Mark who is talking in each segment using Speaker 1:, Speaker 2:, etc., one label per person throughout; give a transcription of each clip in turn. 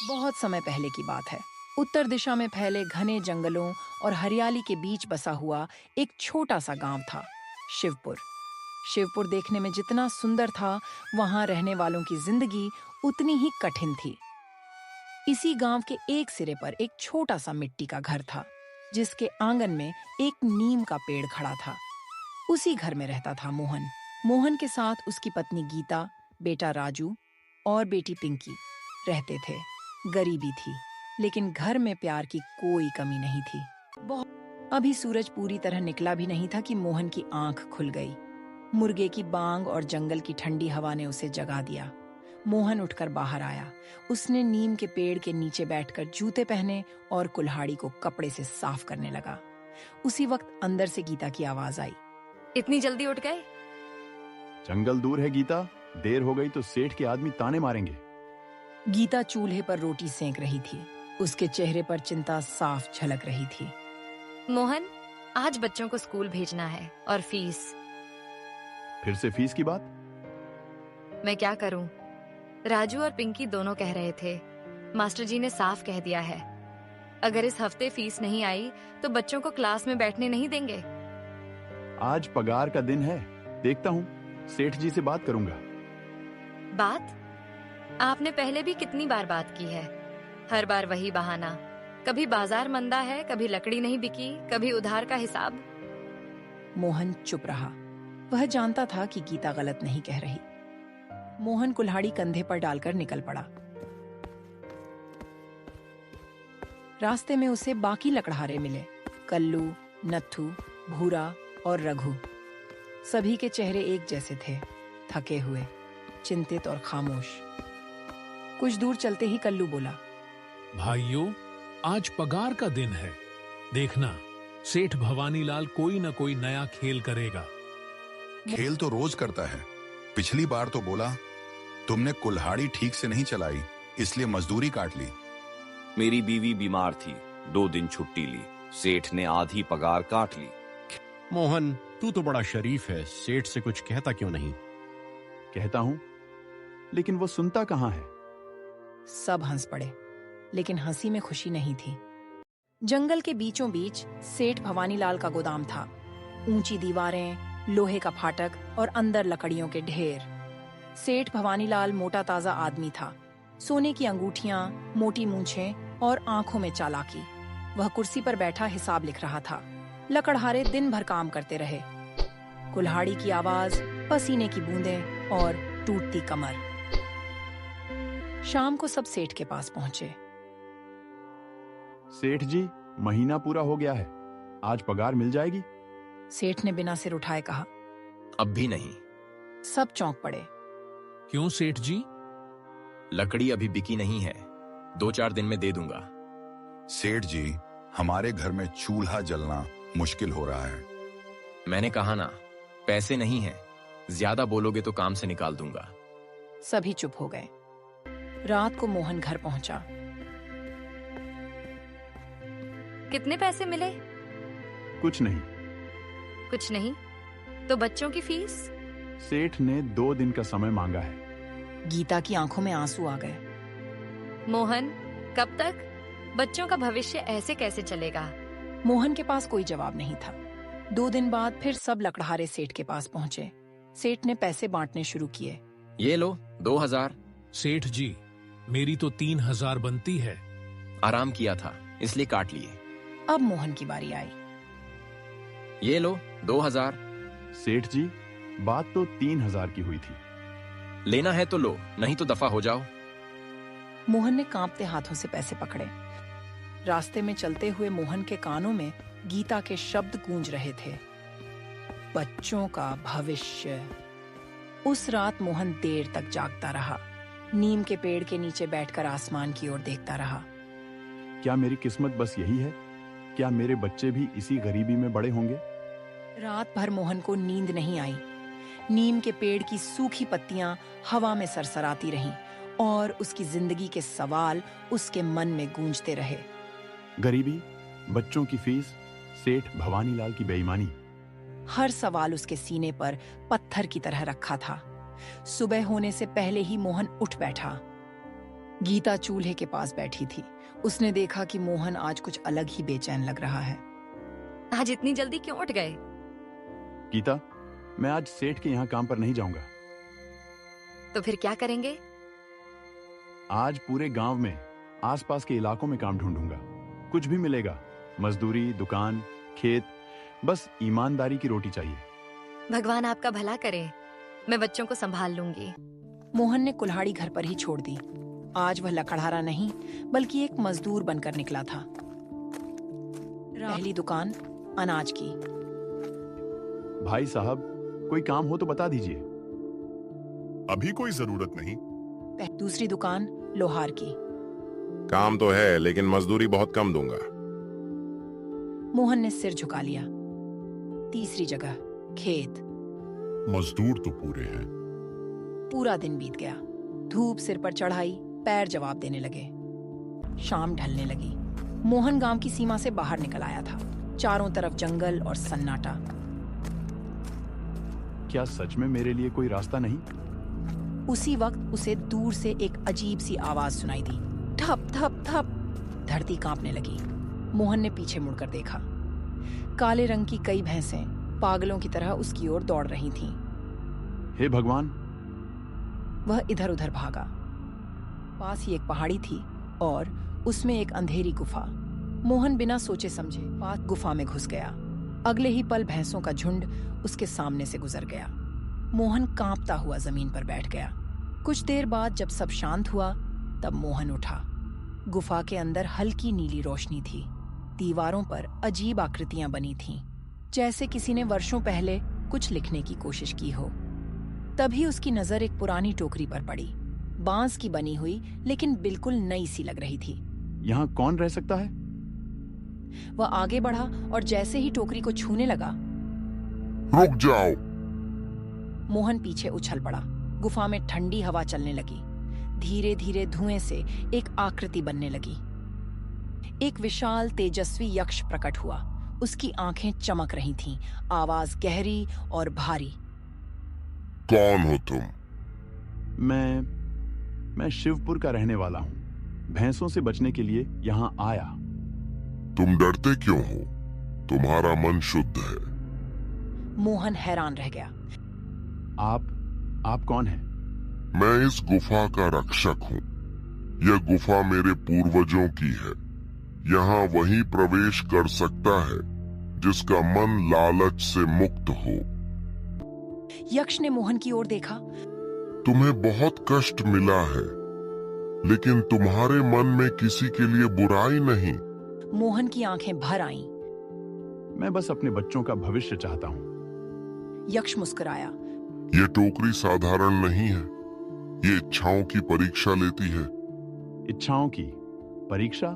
Speaker 1: बहुत समय पहले की बात है। उत्तर दिशा में फैले घने जंगलों और हरियाली के बीच बसा हुआ एक छोटा सा गांव था, शिवपुर। शिवपुर देखने में जितना सुंदर था, वहां रहने वालों की जिंदगी उतनी ही कठिन थी। इसी गांव के एक सिरे पर एक छोटा सा मिट्टी का घर था, जिसके आंगन में एक नीम का पेड़ खड़ा था। उसी घर में रहता था मोहन। मोहन के साथ उसकी पत्नी गीता, बेटा राजू और बेटी पिंकी रहते थे। गरीबी थी, लेकिन घर में प्यार की कोई कमी नहीं थी। अभी सूरज पूरी तरह निकला भी नहीं था कि मोहन की आंख खुल गई। मुर्गे की बांग और जंगल की ठंडी हवा ने उसे जगा दिया। मोहन उठकर बाहर आया। उसने नीम के पेड़ के नीचे बैठकर जूते पहने और कुल्हाड़ी को कपड़े से साफ करने लगा। उसी वक्त अंदर से गीता की आवाज आई।
Speaker 2: इतनी जल्दी उठ गए?
Speaker 3: जंगल दूर है गीता, देर हो गई तो सेठ के आदमी ताने मारेंगे।
Speaker 1: गीता चूल्हे पर रोटी सेंक रही थी। उसके चेहरे पर चिंता साफ झलक रही थी।
Speaker 2: मोहन, आज बच्चों को स्कूल भेजना है और फीस।
Speaker 3: फिर से फीस की बात?
Speaker 2: मैं क्या करूं? राजू और पिंकी दोनों कह रहे थे। मास्टर जी ने साफ कह दिया है, अगर इस हफ्ते फीस नहीं आई तो बच्चों को क्लास में बैठने नहीं देंगे।
Speaker 3: आज पगार का दिन है, देखता हूँ, सेठ जी से बात करूंगा।
Speaker 2: बात? आपने पहले भी कितनी बार बात की है, हर बार वही बहाना। कभी बाजार मंदा है, कभी लकड़ी नहीं बिकी, कभी उधार का हिसाब।
Speaker 1: मोहन चुप रहा। वह जानता था कि गीता गलत नहीं कह रही। मोहन कुल्हाड़ी कंधे पर डालकर निकल पड़ा। रास्ते में उसे बाकी लकड़हारे मिले, कल्लू, नत्थू, भूरा और रघु। सभी के चेहरे एक जैसे थे, थके हुए, चिंतित और खामोश। कुछ दूर चलते ही कल्लू बोला,
Speaker 4: भाइयों, आज पगार का दिन है। देखना, सेठ भवानीलाल कोई न कोई नया खेल करेगा।
Speaker 5: खेल तो रोज करता है। पिछली बार तो बोला तुमने कुल्हाड़ी ठीक से नहीं चलाई, इसलिए मजदूरी काट ली।
Speaker 6: मेरी बीवी बीमार थी, 2 दिन छुट्टी ली, सेठ ने आधी पगार काट ली।
Speaker 7: मोहन, तू तो बड़ा शरीफ है, सेठ से कुछ कहता क्यों नहीं?
Speaker 3: कहता हूं, लेकिन वो सुनता कहां है।
Speaker 1: सब हंस पड़े, लेकिन हंसी में खुशी नहीं थी। जंगल के बीचों बीच सेठ भवानीलाल का गोदाम था। ऊंची दीवारें, लोहे का फाटक और अंदर लकड़ियों के ढेर। सेठ भवानीलाल मोटा ताजा आदमी था। सोने की अंगूठियां, मोटी मूंछें और आंखों में चालाकी। वह कुर्सी पर बैठा हिसाब लिख रहा था। लकड़हारे दिन भर काम करते रहे। कुल्हाड़ी की आवाज, पसीने की बूंदें और टूटती कमर। शाम को सब सेठ के पास पहुंचे।
Speaker 3: सेठ जी, महीना पूरा हो गया है, आज पगार मिल जाएगी?
Speaker 1: सेठ ने बिना सिर उठाए कहा।
Speaker 8: अब भी नहीं।
Speaker 1: सब चौंक पड़े।
Speaker 4: क्यों सेठ जी?
Speaker 8: लकड़ी अभी बिकी नहीं है, 2-4 दिन में दे दूंगा।
Speaker 5: सेठ जी, हमारे घर में चूल्हा जलना मुश्किल हो रहा है।
Speaker 8: मैंने कहा ना, पैसे नहीं है, ज्यादा बोलोगे तो काम से निकाल दूंगा।
Speaker 1: सभी चुप हो गए। रात को मोहन घर पहुंचा।
Speaker 2: कितने पैसे मिले?
Speaker 3: कुछ नहीं।
Speaker 2: कुछ नहीं? तो बच्चों की फीस?
Speaker 3: सेठ ने 2 दिन का समय मांगा है।
Speaker 1: गीता की आंखों में आंसू आ गए।
Speaker 2: मोहन, कब तक? बच्चों का भविष्य ऐसे कैसे चलेगा?
Speaker 1: मोहन के पास कोई जवाब नहीं था। 2 दिन बाद फिर सब लकड़हारे सेठ के पास पहुंचे। सेठ ने पैसे बांटने शुरू किए।
Speaker 8: ये लो 2000।
Speaker 4: सेठ जी, मेरी तो 3000 बनती है।
Speaker 8: आराम किया था, इसलिए काट लिए।
Speaker 1: अब मोहन की बारी आई।
Speaker 8: ये लो 2000।
Speaker 3: सेठ जी, बात तो 3000 की हुई थी।
Speaker 8: लेना है तो लो, नहीं तो दफा हो जाओ।
Speaker 1: मोहन ने कांपते हाथों से पैसे पकड़े। रास्ते में चलते हुए मोहन के कानों में गीता के शब्द गूंज रहे थे, बच्चों का भविष्य। उस रात मोहन देर तक जागता रहा। नीम के पेड़ के नीचे बैठकर आसमान की ओर देखता रहा।
Speaker 3: क्या मेरी किस्मत बस यही है? क्या मेरे बच्चे भी इसी गरीबी में बड़े होंगे?
Speaker 1: रात भर मोहन को नींद नहीं आई। नीम के पेड़ की सूखी पत्तियां हवा में सरसराती रहीं और उसकी जिंदगी के सवाल उसके मन में गूंजते रहे।
Speaker 3: गरीबी, बच्चों की फीस, सेठ भवानीलाल की बेईमानी।
Speaker 1: हर सवाल उसके सीने पर पत्थर की तरह रखा था। सुबह होने से पहले ही मोहन उठ बैठा। गीता चूल्हे के पास बैठी थी। उसने देखा कि मोहन आज कुछ अलग ही बेचैन लग रहा है।
Speaker 2: आज इतनी जल्दी क्यों उठ गए?
Speaker 3: गीता, मैं आज सेठ के यहाँ काम पर नहीं जाऊंगा।
Speaker 2: तो फिर क्या करेंगे?
Speaker 3: आज पूरे गांव में आसपास के इलाकों में काम ढूंढूंगा। कुछ भी मिलेगा, मजदूरी, दुकान, खेत, बस ईमानदारी की रोटी चाहिए।
Speaker 2: भगवान आपका भला करे। मैं बच्चों को संभाल लूंगी।
Speaker 1: मोहन ने कुल्हाड़ी घर पर ही छोड़ दी। आज वह लकड़हारा नहीं बल्कि एक मजदूर बनकर निकला था। पहली दुकान अनाज की।
Speaker 3: भाई साहब, कोई काम हो तो बता दीजिए।
Speaker 9: अभी कोई जरूरत नहीं।
Speaker 1: दूसरी दुकान लोहार की।
Speaker 9: काम तो है लेकिन मजदूरी बहुत कम दूंगा।
Speaker 1: मोहन ने सिर झुका लिया। तीसरी जगह खेत।
Speaker 9: मजदूर तो पूरे हैं।
Speaker 1: पूरा दिन बीत गया। धूप सिर पर चढ़ाई, पैर जवाब देने लगे। शाम ढलने लगी। मोहन गांव की सीमा से बाहर निकल आया था। चारों तरफ जंगल और सन्नाटा।
Speaker 3: क्या सच में मेरे लिए कोई रास्ता नहीं?
Speaker 1: उसी वक्त उसे दूर से एक अजीब सी आवाज सुनाई दी। ठप ठप ठप। धरती कांपने लगी। मोहन ने पीछे मुड़कर देखा। काले रंग की कई भैंसें पागलों की तरह उसकी ओर दौड़ रही थीं।
Speaker 3: हे भगवान!
Speaker 1: वह इधर उधर भागा। पास ही एक पहाड़ी थी और उसमें एक अंधेरी गुफा। मोहन बिना सोचे समझे पास गुफा में घुस गया। अगले ही पल भैंसों का झुंड उसके सामने से गुजर गया। मोहन कांपता हुआ जमीन पर बैठ गया। कुछ देर बाद जब सब शांत हुआ तब मोहन उठा। गुफा के अंदर हल्की नीली रोशनी थी। दीवारों पर अजीब आकृतियां बनी थीं, जैसे किसी ने वर्षों पहले कुछ लिखने की कोशिश की हो। तभी उसकी नजर एक पुरानी टोकरी पर पड़ी। बांस की बनी हुई लेकिन बिल्कुल नई सी लग रही थी।
Speaker 3: यहाँ कौन रह सकता है?
Speaker 1: वह आगे बढ़ा और जैसे ही टोकरी को छूने लगा,
Speaker 9: रुक जाओ।
Speaker 1: मोहन पीछे उछल पड़ा। गुफा में ठंडी हवा चलने लगी। धीरे धीरे धुएं से एक आकृति बनने लगी। एक विशाल तेजस्वी यक्ष प्रकट हुआ। उसकी आंखें चमक रही थीं, आवाज गहरी और भारी।
Speaker 9: कौन हो तुम?
Speaker 3: मैं शिवपुर का रहने वाला हूँ। भैंसों से बचने के लिए यहाँ आया।
Speaker 9: तुम डरते क्यों हो? तुम्हारा मन शुद्ध है।
Speaker 1: मोहन हैरान रह गया।
Speaker 3: आप कौन हैं?
Speaker 9: मैं इस गुफा का रक्षक हूँ। यह गुफा मेरे पूर्वजों की है। यहाँ वही प्रवेश कर सकता है जिसका मन लालच से मुक्त हो।
Speaker 1: यक्ष ने मोहन की ओर देखा।
Speaker 9: तुम्हें बहुत कष्ट मिला है, लेकिन तुम्हारे मन में किसी के लिए बुराई नहीं।
Speaker 1: मोहन की आंखें भर आईं।
Speaker 3: मैं बस अपने बच्चों का भविष्य चाहता हूँ।
Speaker 1: यक्ष मुस्कुराया।
Speaker 9: ये टोकरी साधारण नहीं है। ये इच्छाओं की परीक्षा लेती है।
Speaker 3: इच्छाओं की परीक्षा?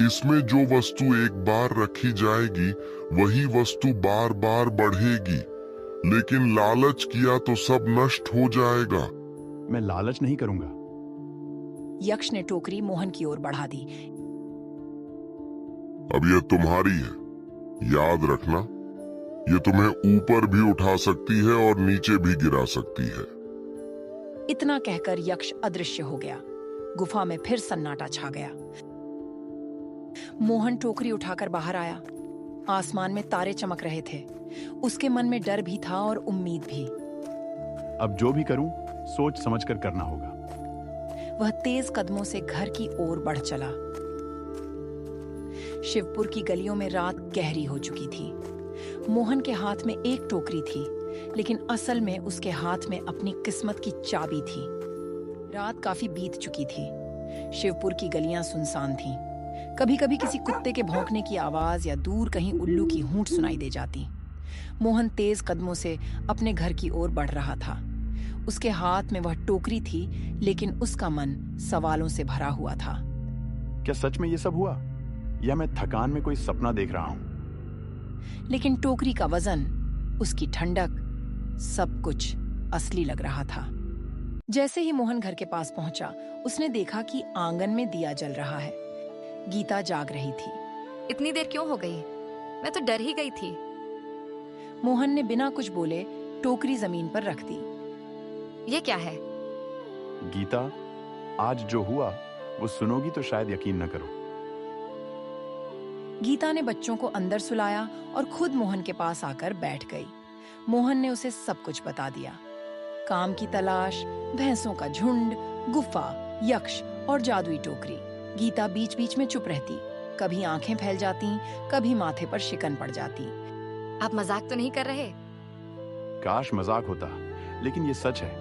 Speaker 9: इसमें जो वस्तु एक बार रखी जाएगी वही वस्तु बार बार बढ़ेगी, लेकिन लालच किया तो सब नष्ट हो जाएगा।
Speaker 3: मैं लालच नहीं करूंगा।
Speaker 1: यक्ष ने टोकरी मोहन की ओर बढ़ा दी।
Speaker 9: अब यह तुम्हारी है। याद रखना, ये तुम्हें ऊपर भी उठा सकती है और नीचे भी गिरा सकती है।
Speaker 1: इतना कहकर यक्ष अदृश्य हो गया। गुफा में फिर सन्नाटा छा गया। मोहन टोकरी उठाकर बाहर आया। आसमान में तारे चमक रहे थे। उसके मन में डर भी था और उम्मीद भी।
Speaker 3: अब जो भी करूं, सोच समझकर करना होगा।
Speaker 1: वह तेज कदमों से घर की ओर बढ़ चला। शिवपुर की गलियों में रात गहरी हो चुकी थी। मोहन के हाथ में एक टोकरी थी, लेकिन असल में उसके हाथ में अपनी किस्मत की चाबी थी। रात काफी बीत चुकी थी। शिवपुर की गलियां सुनसान थीं। कभी कभी किसी कुत्ते के भौंकने की आवाज या दूर कहीं उल्लू की हूंट सुनाई दे जाती। मोहन तेज कदमों से अपने घर की ओर बढ़ रहा था। उसके हाथ में वह टोकरी थी, लेकिन उसका मन सवालों से भरा हुआ था।
Speaker 3: क्या सच में ये सब हुआ, या मैं थकान में कोई सपना देख रहा हूं?
Speaker 1: लेकिन टोकरी का वजन, उसकी ठंडक, सब कुछ असली लग रहा था। जैसे ही मोहन घर के पास पहुंचा, उसने देखा कि आंगन में दिया जल रहा है। गीता जाग रही थी।
Speaker 2: इतनी देर क्यों हो गई? मैं तो डर ही गई थी।
Speaker 1: मोहन ने बिना कुछ बोले टोकरी जमीन पर रख दी।
Speaker 2: ये क्या है?
Speaker 3: गीता, आज जो हुआ वो सुनोगी तो शायद यकीन न करो।
Speaker 1: गीता ने बच्चों को अंदर सुलाया और खुद मोहन के पास आकर बैठ गई। मोहन ने उसे सब कुछ बता दिया। काम की तलाश, भैंसों का झुंड, गुफा, यक्ष और जादुई टोकरी। गीता बीच बीच में चुप रहती, कभी आंखें फैल जाती, कभी माथे पर शिकन पड़ जाती।
Speaker 2: आप मजाक तो नहीं कर रहे?
Speaker 3: काश मजाक होता, लेकिन ये सच है।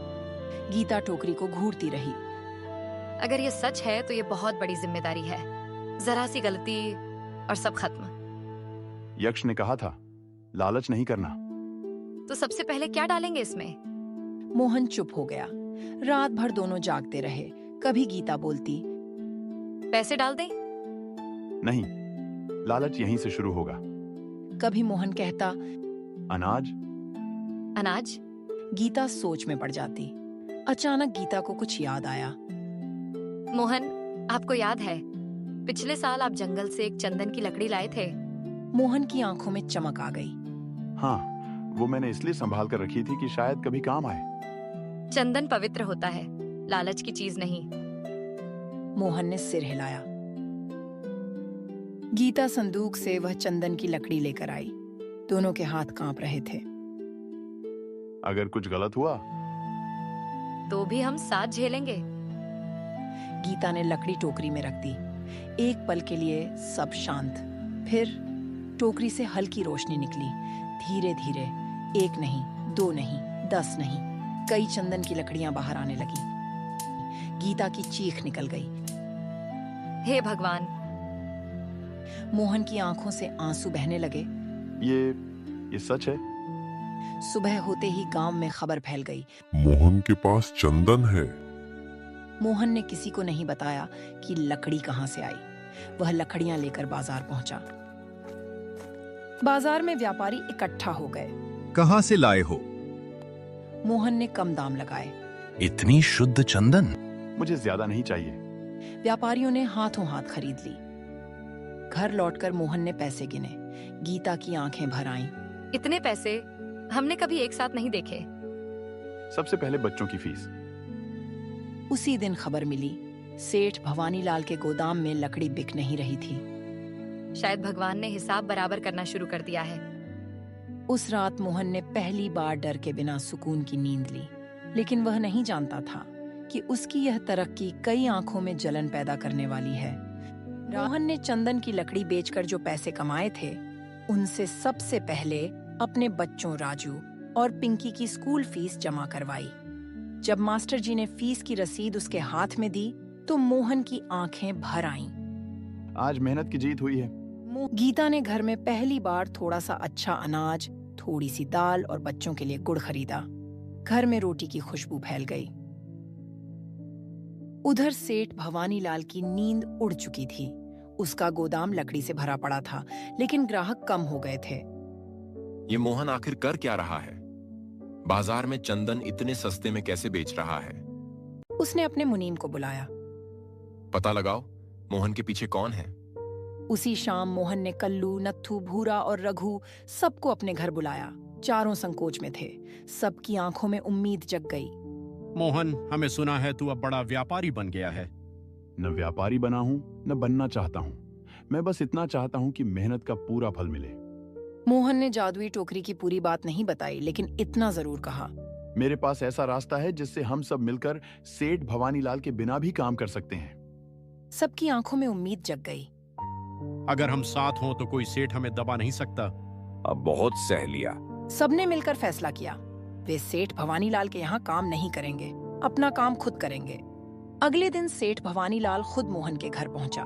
Speaker 1: गीता टोकरी को घूरती रही।
Speaker 2: अगर ये सच है तो ये बहुत बड़ी जिम्मेदारी है। जरा सी गलती और सब खत्म।
Speaker 3: यक्ष ने कहा था, लालच नहीं करना।
Speaker 2: तो सबसे पहले क्या डालेंगे इसमें?
Speaker 1: मोहन चुप हो गया। रात भर दोनों जागते रहे। कभी गीता बोलती,
Speaker 2: पैसे डाल दें?
Speaker 3: नहीं, लालच यहीं से शुरू होगा।
Speaker 1: कभी मोहन कहता,
Speaker 3: अनाज।
Speaker 2: अनाज?
Speaker 1: गीता सोच में पड़ जाती। अचानक गीता को कुछ याद आया।
Speaker 2: मोहन, आपको याद है पिछले साल आप जंगल से एक चंदन की लकड़ी लाए थे?
Speaker 1: मोहन की आंखों में चमक आ गई।
Speaker 3: हाँ, वो मैंने इसलिए संभाल कर रखी थी कि शायद कभी काम आए।
Speaker 2: चंदन पवित्र होता है, लालच की चीज नहीं।
Speaker 1: मोहन ने सिर हिलाया। गीता संदूक से वह चंदन की लकड़ी लेकर आई। दोनों के हाथ कांप रहे थे।
Speaker 3: अगर कुछ गलत हुआ
Speaker 2: तो भी हम साथ झेलेंगे।
Speaker 1: गीता ने लकड़ी टोकरी में रख दी। एक पल के लिए सब शांत। फिर टोकरी से हल्की रोशनी निकली। धीरे धीरे, 1 नहीं, 2 नहीं, 10 नहीं, कई चंदन की लकड़ियां बाहर आने लगी। गीता की चीख निकल गई।
Speaker 2: हे भगवान!
Speaker 1: मोहन की आंखों से आंसू बहने लगे।
Speaker 3: ये सच है?
Speaker 1: सुबह होते ही गांव में खबर फैल गई।
Speaker 9: मोहन के पास चंदन है।
Speaker 1: मोहन ने किसी को नहीं बताया कि लकड़ी कहां से आई। वह लकड़ियां लेकर बाजार पहुंचा। बाजार में व्यापारी इकट्ठा हो गए।
Speaker 7: कहाँ से लाए हो?
Speaker 1: मोहन ने कम दाम लगाए।
Speaker 7: इतनी शुद्ध चंदन?
Speaker 3: मुझे ज्यादा नहीं चाहिए।
Speaker 1: व्यापारियों ने हाथों हाथ खरीद ली। घर लौटकर मोहन ने पैसे गिने। गीता की आंखें भर आईं।
Speaker 2: इतने पैसे हमने कभी एक साथ नहीं देखे।
Speaker 3: सबसे पहले बच्चों की फीस।
Speaker 1: उसी दिन खबर मिली, सेठ भवानीलाल के गोदाम में लकड़ी बिक नहीं रही थी।
Speaker 2: शायद भगवान ने हिसाब बराबर करना शुरू कर दिया है।
Speaker 1: उस रात मोहन ने पहली बार डर के बिना सुकून की नींद ली। लेकिन वह नहीं जानता था कि उसकी यह तरक्की कई आंखों में जलन पैदा करने वाली है। मोहन ने चंदन की लकड़ी बेचकर जो पैसे कमाए थे, उनसे सबसे पहले अपने बच्चों राजू और पिंकी की स्कूल फीस जमा करवाई। जब मास्टर जी ने फीस की रसीद उसके हाथ में दी तो मोहन की आंखें भर आईं।
Speaker 3: आज मेहनत की जीत हुई है।
Speaker 1: गीता ने घर में पहली बार थोड़ा सा अच्छा अनाज, थोड़ी सी दाल और बच्चों के लिए गुड़ खरीदा। घर में रोटी की खुशबू फैल गई। उधर सेठ भवानीलाल की नींद उड़ चुकी थी। उसका गोदाम लकड़ी से भरा पड़ा था, लेकिन ग्राहक कम हो गए थे।
Speaker 8: ये मोहन आखिर कर क्या रहा है? बाजार में चंदन इतने सस्ते में कैसे बेच रहा है?
Speaker 1: उसने अपने मुनीम को बुलाया।
Speaker 8: पता लगाओ मोहन के पीछे कौन है।
Speaker 1: उसी शाम मोहन ने कल्लू, नत्थू, भूरा और रघु सबको अपने घर बुलाया। चारों संकोच में थे। सबकी आंखों में उम्मीद जग गई।
Speaker 7: मोहन, हमें सुना है तू अब बड़ा व्यापारी बन गया है।
Speaker 3: न व्यापारी बना हूं, न बनना चाहता हूं। मैं बस इतना चाहता हूं कि मेहनत का पूरा फल मिले।
Speaker 1: मोहन ने जादुई टोकरी की पूरी बात नहीं बताई, लेकिन इतना जरूर कहा,
Speaker 3: मेरे पास ऐसा रास्ता है जिससे हम सब मिलकर सेठ भवानीलाल के बिना भी काम कर सकते हैं।
Speaker 1: सबकी आंखों में उम्मीद जग गई।
Speaker 7: अगर हम साथ हों तो कोई सेठ हमें दबा नहीं सकता।
Speaker 6: अब बहुत सह लिया।
Speaker 1: सबने मिलकर फैसला किया, वे सेठ भवानीलाल के यहाँ काम नहीं करेंगे, अपना काम खुद करेंगे। अगले दिन सेठ भवानीलाल खुद मोहन के घर पहुंचा।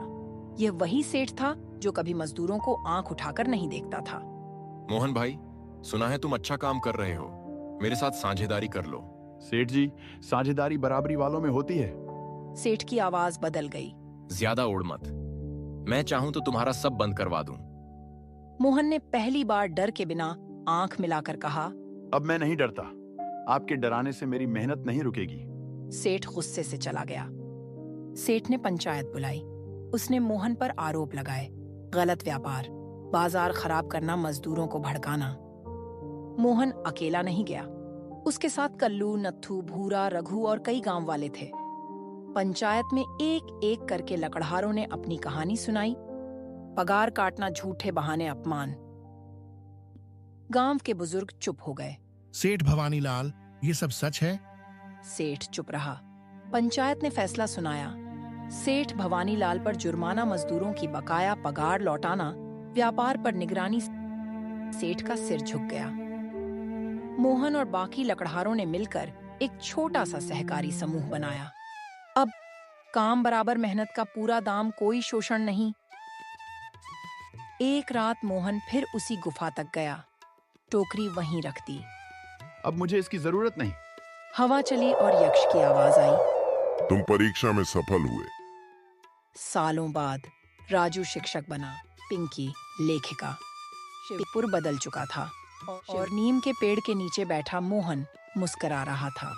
Speaker 1: यह वही सेठ था जो कभी मजदूरों को आंख उठाकर नहीं देखता था।
Speaker 8: मोहन भाई, सुना है तुम अच्छा काम कर रहे हो, मेरे साथ साझेदारी कर लो।
Speaker 3: सेठ जी, साझेदारी बराबरी वालों में होती है।
Speaker 1: सेठ की आवाज बदल गई।
Speaker 8: ज्यादा उड़ मत, मैं चाहूं तो तुम्हारा सब बंद करवा दूं।
Speaker 1: मोहन ने पहली बार डर के बिना आंख मिलाकर कहा,
Speaker 3: अब मैं नहीं डरता। आपके डराने से मेरी मेहनत नहीं रुकेगी।
Speaker 1: सेठ गुस्से से चला गया। सेठ ने पंचायत बुलाई। उसने मोहन पर आरोप लगाए, गलत व्यापार, बाजार खराब करना, मजदूरों को भड़काना। मोहन अकेला नहीं गया, उसके साथ कल्लू, नत्थू, भूरा, रघु और कई गांव वाले थे। पंचायत में एक एक करके लकड़हारों ने अपनी कहानी सुनाई। पगार काटना झूठे बहाने अपमान। गांव के बुजुर्ग चुप हो गए।
Speaker 10: सेठ भवानी लाल, ये सब सच है?
Speaker 1: सेठ चुप रहा। पंचायत ने फैसला सुनाया। सेठ भवानी लाल पर जुर्माना, मजदूरों की बकाया पगार लौटाना, व्यापार पर निगरानी। सेठ का सिर झुक गया। मोहन और बाकी लकड़हारों ने मिलकर एक छोटा सा सहकारी समूह बनाया। अब काम बराबर, मेहनत का पूरा दाम, कोई शोषण नहीं। एक रात मोहन फिर उसी गुफा तक गया। टोकरी वहीं रख दी।
Speaker 3: अब मुझे इसकी जरूरत नहीं।
Speaker 1: हवा चली और यक्ष की आवाज आई।
Speaker 9: तुम परीक्षा में सफल हुए।
Speaker 1: सालों बाद राजू शिक्षक बना, पिंकी लेखिका। शिवपुर बदल चुका था और नीम के पेड़ के नीचे बैठा मोहन मुस्कुरा रहा था।